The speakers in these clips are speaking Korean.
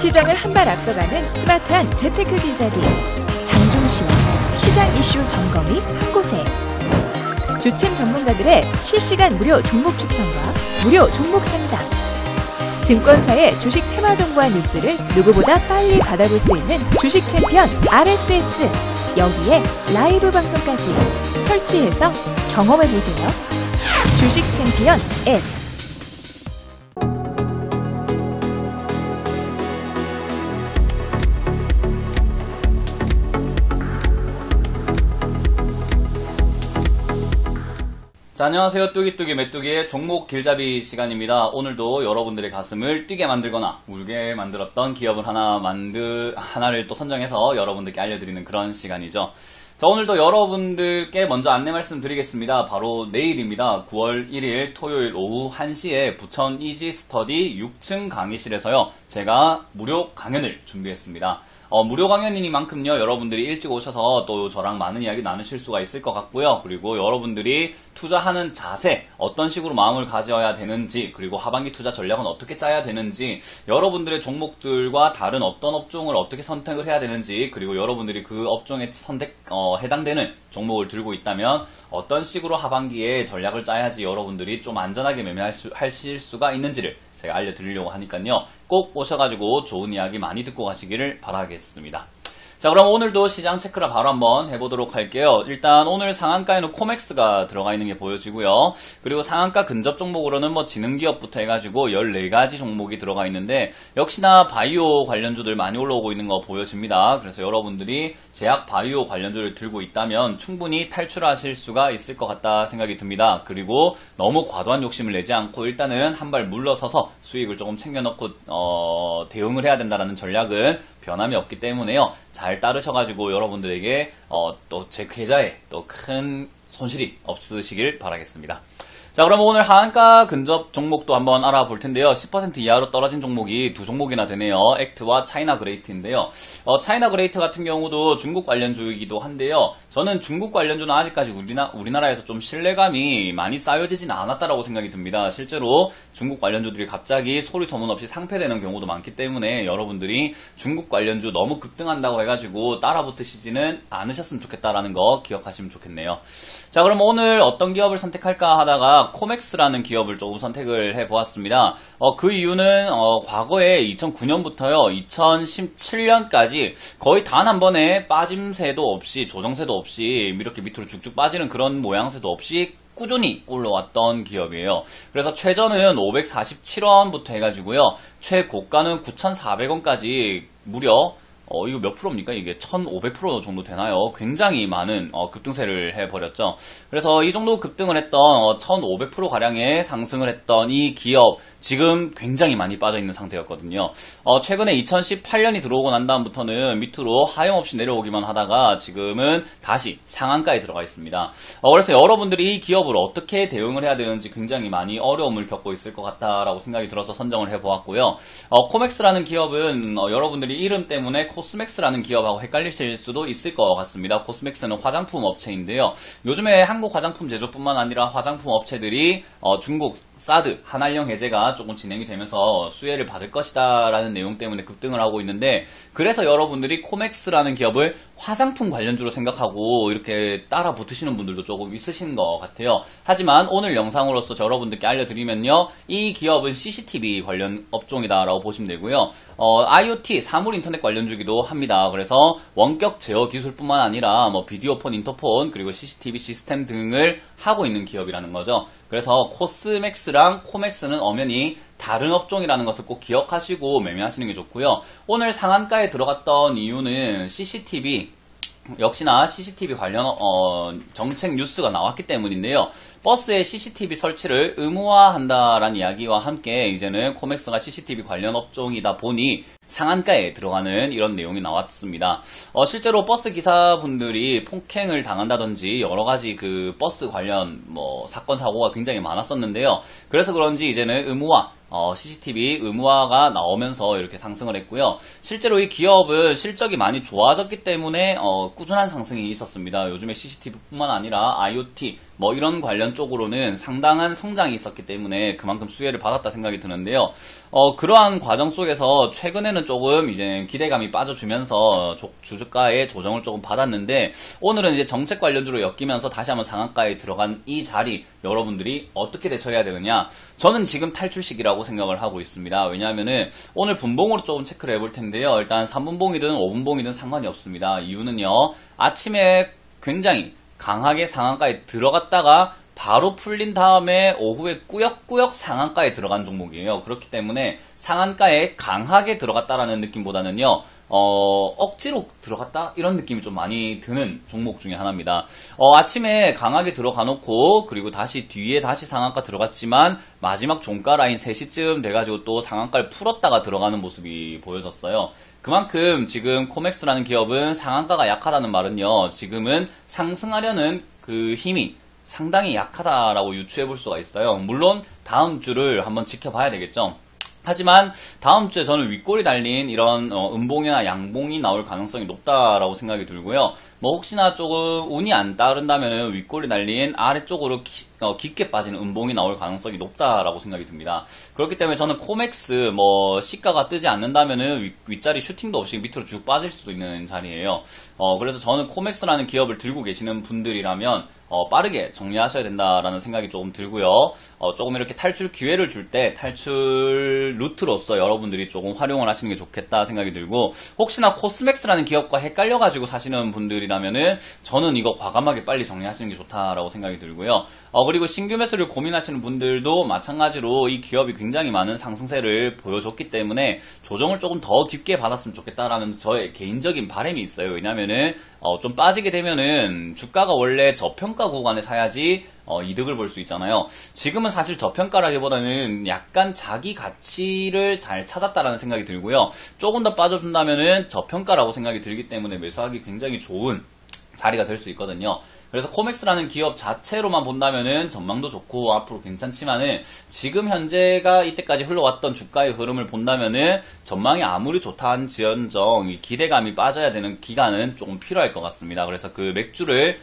시장을 한 발 앞서가는 스마트한 재테크 길잡이 장종시와 시장 이슈 점검이 한 곳에 주침 전문가들의 실시간 무료 종목 추천과 무료 종목 상담 증권사의 주식 테마 정보와 뉴스를 누구보다 빨리 받아볼 수 있는 주식 챔피언 RSS 여기에 라이브 방송까지 설치해서 경험해보세요. 주식 챔피언 앱 자, 안녕하세요. 뚜기뚜기 메뚜기의 종목 길잡이 시간입니다. 오늘도 여러분들의 가슴을 뛰게 만들거나 울게 만들었던 기업을 하나를 또 선정해서 여러분들께 알려드리는 그런 시간이죠. 자, 오늘도 여러분들께 먼저 안내 말씀드리겠습니다. 바로 내일입니다. 9월 1일 토요일 오후 1시에 부천 이지 스터디 6층 강의실에서요. 제가 무료 강연을 준비했습니다. 무료 강연이니만큼요, 여러분들이 일찍 오셔서 또 저랑 많은 이야기 나누실 수가 있을 것 같고요. 그리고 여러분들이 투자하는 자세, 어떤 식으로 마음을 가져야 되는지, 그리고 하반기 투자 전략은 어떻게 짜야 되는지, 여러분들의 종목들과 다른 어떤 업종을 어떻게 선택을 해야 되는지, 그리고 여러분들이 그 업종에 해당되는 종목을 들고 있다면 어떤 식으로 하반기에 전략을 짜야지 여러분들이 좀 안전하게 매매하실 수가 있는지를 제가 알려드리려고 하니까요. 꼭 오셔가지고 좋은 이야기 많이 듣고 가시기를 바라겠습니다. 자, 그럼 오늘도 시장 체크를 바로 한번 해보도록 할게요. 일단 오늘 상한가에는 코맥스가 들어가 있는 게 보여지고요. 그리고 상한가 근접 종목으로는 뭐 지능기업부터 해가지고 14가지 종목이 들어가 있는데 역시나 바이오 관련주들 많이 올라오고 있는 거 보여집니다. 그래서 여러분들이 제약 바이오 관련주를 들고 있다면 충분히 탈출하실 수가 있을 것 같다 생각이 듭니다. 그리고 너무 과도한 욕심을 내지 않고 일단은 한 발 물러서서 수익을 조금 챙겨놓고 대응을 해야 된다는 전략은 변함이 없기 때문에요. 잘 따르셔가지고 여러분들에게 또 제 계좌에 또 큰 손실이 없으시길 바라겠습니다. 자, 그럼 오늘 하한가 근접 종목도 한번 알아볼 텐데요. 10% 이하로 떨어진 종목이 두 종목이나 되네요. 액트와 차이나 그레이트인데요. 차이나 그레이트 같은 경우도 중국 관련주이기도 한데요. 저는 중국 관련주는 아직까지 우리나라에서 좀 신뢰감이 많이 쌓여지진 않았다라고 생각이 듭니다. 실제로 중국 관련주들이 갑자기 소리 소문 없이 상폐되는 경우도 많기 때문에 여러분들이 중국 관련주 너무 급등한다고 해가지고 따라붙으시지는 않으셨으면 좋겠다라는 거 기억하시면 좋겠네요. 자, 그럼 오늘 어떤 기업을 선택할까 하다가 코맥스라는 기업을 조금 선택을 해보았습니다. 그 이유는 과거에 2009년부터요 2017년까지 거의 단 한 번에 빠짐새도 없이 조정세도 없이 이렇게 밑으로 쭉쭉 빠지는 그런 모양새도 없이 꾸준히 올라왔던 기업이에요. 그래서 최저는 547원부터 해가지고요 최고가는 9,400원까지 무려 이거 몇 프로입니까? 이게 1500% 정도 되나요? 굉장히 많은 급등세를 해버렸죠. 그래서 이 정도 급등을 했던 1500%가량의 상승을 했던 이 기업 지금 굉장히 많이 빠져있는 상태였거든요. 최근에 2018년이 들어오고 난 다음부터는 밑으로 하염없이 내려오기만 하다가 지금은 다시 상한가에 들어가 있습니다. 그래서 여러분들이 이 기업을 어떻게 대응을 해야 되는지 굉장히 많이 어려움을 겪고 있을 것 같다라고 생각이 들어서 선정을 해보았고요. 코맥스라는 기업은 여러분들이 이름 때문에 코스맥스라는 기업하고 헷갈리실 수도 있을 것 같습니다. 코스맥스는 화장품 업체인데요. 요즘에 한국 화장품 제조뿐만 아니라 화장품 업체들이 중국 사드 한한령 해제가 조금 진행이 되면서 수혜를 받을 것이다 라는 내용 때문에 급등을 하고 있는데 그래서 여러분들이 코맥스라는 기업을 화장품 관련주로 생각하고 이렇게 따라 붙으시는 분들도 조금 있으신 것 같아요. 하지만 오늘 영상으로서 여러분들께 알려드리면요 이 기업은 CCTV 관련 업종이다 라고 보시면 되고요. IoT 사물 인터넷 관련주기도 합니다. 그래서 원격 제어 기술뿐만 아니라 뭐 비디오폰, 인터폰 그리고 CCTV 시스템 등을 하고 있는 기업이라는 거죠. 그래서 코스맥스랑 코맥스는 엄연히 다른 업종이라는 것을 꼭 기억하시고 매매하시는 게 좋고요. 오늘 상한가에 들어갔던 이유는 CCTV 역시나 CCTV 관련 정책 뉴스가 나왔기 때문인데요. 버스에 CCTV 설치를 의무화한다라는 이야기와 함께 이제는 코맥스가 CCTV 관련 업종이다 보니 상한가에 들어가는 이런 내용이 나왔습니다. 실제로 버스 기사분들이 폭행을 당한다든지 여러가지 그 버스 관련 사건 사고가 굉장히 많았었는데요. 그래서 그런지 이제는 의무화 CCTV 의무화가 나오면서 이렇게 상승을 했고요. 실제로 이 기업은 실적이 많이 좋아졌기 때문에 꾸준한 상승이 있었습니다. 요즘에 CCTV뿐만 아니라 IoT 뭐 이런 관련 쪽으로는 상당한 성장이 있었기 때문에 그만큼 수혜를 받았다 생각이 드는데요. 그러한 과정 속에서 최근에는 조금 이제 기대감이 빠져주면서 주주가의 조정을 조금 받았는데, 오늘은 이제 정책 관련주로 엮이면서 다시 한번 상한가에 들어간 이 자리, 여러분들이 어떻게 대처해야 되느냐? 저는 지금 탈출 시기라고 생각을 하고 있습니다. 왜냐하면은 오늘 분봉으로 조금 체크를 해볼 텐데요. 일단 3분봉이든 5분봉이든 상관이 없습니다. 이유는요, 아침에 굉장히 강하게 상한가에 들어갔다가 바로 풀린 다음에 오후에 꾸역꾸역 상한가에 들어간 종목이에요. 그렇기 때문에 상한가에 강하게 들어갔다라는 느낌보다는요, 억지로 들어갔다? 이런 느낌이 좀 많이 드는 종목 중에 하나입니다. 아침에 강하게 들어가 놓고, 그리고 다시 뒤에 다시 상한가 들어갔지만, 마지막 종가 라인 3시쯤 돼가지고 또 상한가를 풀었다가 들어가는 모습이 보여졌어요. 그만큼 지금 코맥스라는 기업은 상한가가 약하다는 말은요, 지금은 상승하려는 그 힘이 상당히 약하다라고 유추해 볼 수가 있어요. 물론 다음 주를 한번 지켜봐야 되겠죠. 하지만 다음 주에 저는 윗골이 달린 이런 음봉이나 양봉이 나올 가능성이 높다라고 생각이 들고요. 뭐 혹시나 조금 운이 안 따른다면 윗골이 달린 아래쪽으로 깊게 빠지는 음봉이 나올 가능성이 높다라고 생각이 듭니다. 그렇기 때문에 저는 코맥스 뭐 시가가 뜨지 않는다면 윗자리 슈팅도 없이 밑으로 쭉 빠질 수도 있는 자리예요. 그래서 저는 코맥스라는 기업을 들고 계시는 분들이라면 빠르게 정리하셔야 된다라는 생각이 조금 들고요. 조금 이렇게 탈출 기회를 줄 때 탈출 루트로서 여러분들이 조금 활용을 하시는 게 좋겠다 생각이 들고, 혹시나 코스맥스라는 기업과 헷갈려가지고 사시는 분들이라면은 저는 이거 과감하게 빨리 정리하시는 게 좋다라고 생각이 들고요. 그리고 신규 매수를 고민하시는 분들도 마찬가지로 이 기업이 굉장히 많은 상승세를 보여줬기 때문에 조정을 조금 더 깊게 받았으면 좋겠다라는 저의 개인적인 바람이 있어요. 왜냐면은 좀 빠지게 되면은 주가가 원래 저평가 구간에 사야지 이득을 볼 수 있잖아요. 지금은 사실 저평가라기보다는 약간 자기 가치를 잘 찾았다라는 생각이 들고요. 조금 더 빠져준다면은 저평가라고 생각이 들기 때문에 매수하기 굉장히 좋은 자리가 될 수 있거든요. 그래서 코맥스라는 기업 자체로만 본다면은 전망도 좋고 앞으로 괜찮지만은 지금 현재가 이때까지 흘러왔던 주가의 흐름을 본다면은 전망이 아무리 좋다 한지언정 기대감이 빠져야 되는 기간은 조금 필요할 것 같습니다. 그래서 그 맥주를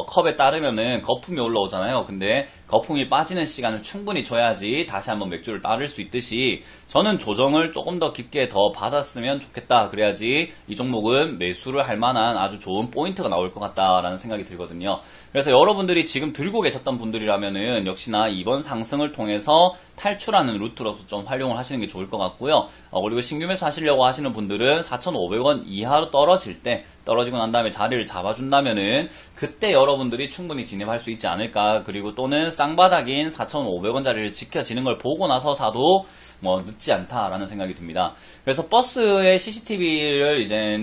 컵에 따르면은 거품이 올라오잖아요. 근데 거품이 빠지는 시간을 충분히 줘야지 다시 한번 맥주를 따를 수 있듯이 저는 조정을 조금 더 깊게 더 받았으면 좋겠다. 그래야지 이 종목은 매수를 할 만한 아주 좋은 포인트가 나올 것 같다라는 생각이 들거든요. 그래서 여러분들이 지금 들고 계셨던 분들이라면은 역시나 이번 상승을 통해서 탈출하는 루트로서 좀 활용을 하시는 게 좋을 것 같고요. 그리고 신규 매수 하시려고 하시는 분들은 4,500원 이하로 떨어질 때, 떨어지고 난 다음에 자리를 잡아준다면은 그때 여러분들이 충분히 진입할 수 있지 않을까. 그리고 또는 쌍바닥인 4,500원 자리를 지켜지는 걸 보고 나서 사도 뭐 늦지 않다라는 생각이 듭니다. 그래서 버스에 CCTV를 이제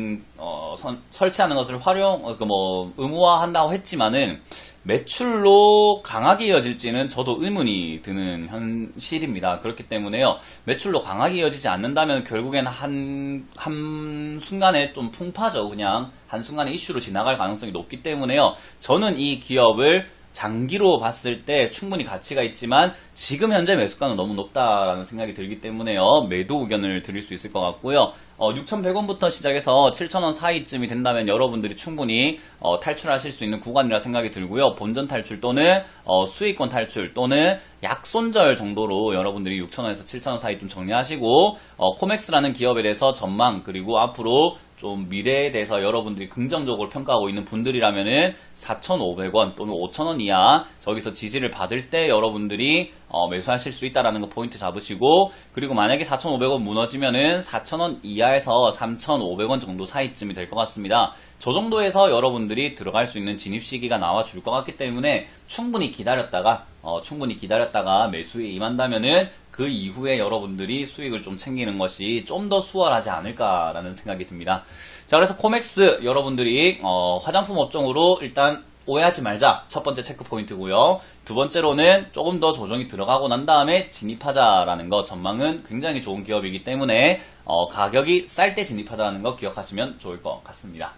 설치하는 것을 의무화한다고 했지만은 매출로 강하게 이어질지는 저도 의문이 드는 현실입니다. 그렇기 때문에요, 매출로 강하게 이어지지 않는다면 결국에는 한 순간에 좀 풍파죠. 그냥 한순간에 이슈로 지나갈 가능성이 높기 때문에요, 저는 이 기업을 장기로 봤을 때 충분히 가치가 있지만 지금 현재 매수가는 너무 높다라는 생각이 들기 때문에요, 매도 의견을 드릴 수 있을 것 같고요. 6,100원부터 시작해서 7,000원 사이쯤이 된다면 여러분들이 충분히 탈출하실 수 있는 구간이라 생각이 들고요. 본전 탈출 또는 수익권 탈출 또는 약손절 정도로 여러분들이 6,000원에서 7,000원 사이 좀 정리하시고, 코맥스라는 기업에 대해서 전망 그리고 앞으로 좀 미래에 대해서 여러분들이 긍정적으로 평가하고 있는 분들이라면은 4,500원 또는 5,000원 이하 저기서 지지를 받을 때 여러분들이 매수하실 수 있다라는 거 포인트 잡으시고, 그리고 만약에 4,500원 무너지면은 4,000원 이하에서 3,500원 정도 사이쯤이 될 것 같습니다. 저 정도에서 여러분들이 들어갈 수 있는 진입 시기가 나와줄 것 같기 때문에 충분히 기다렸다가 매수에 임한다면은 그 이후에 여러분들이 수익을 좀 챙기는 것이 좀 더 수월하지 않을까라는 생각이 듭니다. 자, 그래서 코맥스 여러분들이 화장품 업종으로 일단 오해하지 말자, 첫 번째 체크 포인트고요. 두 번째로는 조금 더 조정이 들어가고 난 다음에 진입하자라는 거, 전망은 굉장히 좋은 기업이기 때문에 가격이 쌀 때 진입하자라는 거 기억하시면 좋을 것 같습니다.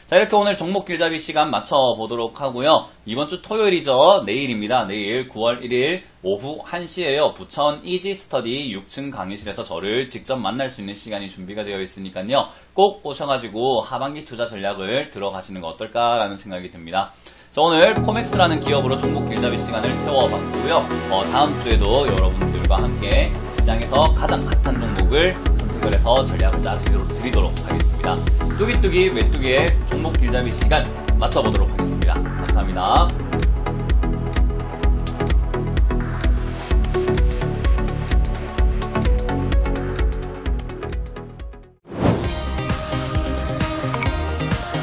자, 이렇게 오늘 종목 길잡이 시간 맞춰보도록 하고요. 이번 주 토요일이죠. 내일입니다. 내일 9월 1일 오후 1시에요. 부천 이지스터디 6층 강의실에서 저를 직접 만날 수 있는 시간이 준비가 되어 있으니까요, 꼭 오셔가지고 하반기 투자 전략을 들어가시는 거 어떨까라는 생각이 듭니다. 자, 오늘 코맥스라는 기업으로 종목 길잡이 시간을 채워봤고요. 다음 주에도 여러분들과 함께 시장에서 가장 핫한 종목을 선택을 해서 전략을 짜드리도록 하겠습니다. 뚜기뚜기 메뚜기의 종목 길잡이 시간 맞춰보도록 하겠습니다. 감사합니다.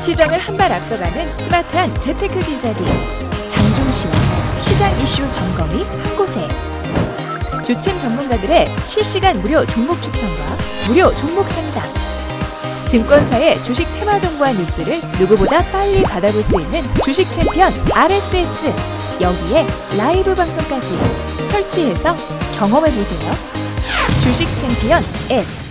시장을 한 발 앞서가는 스마트한 재테크 길잡이 장종시와 시장 이슈 점검이 한 곳에 주침 전문가들의 실시간 무료 종목 추천과 무료 종목 상담 증권사의 주식 테마 정보와 뉴스를 누구보다 빨리 받아볼 수 있는 주식 챔피언 RSS 여기에 라이브 방송까지 설치해서 경험해보세요. 주식 챔피언 앱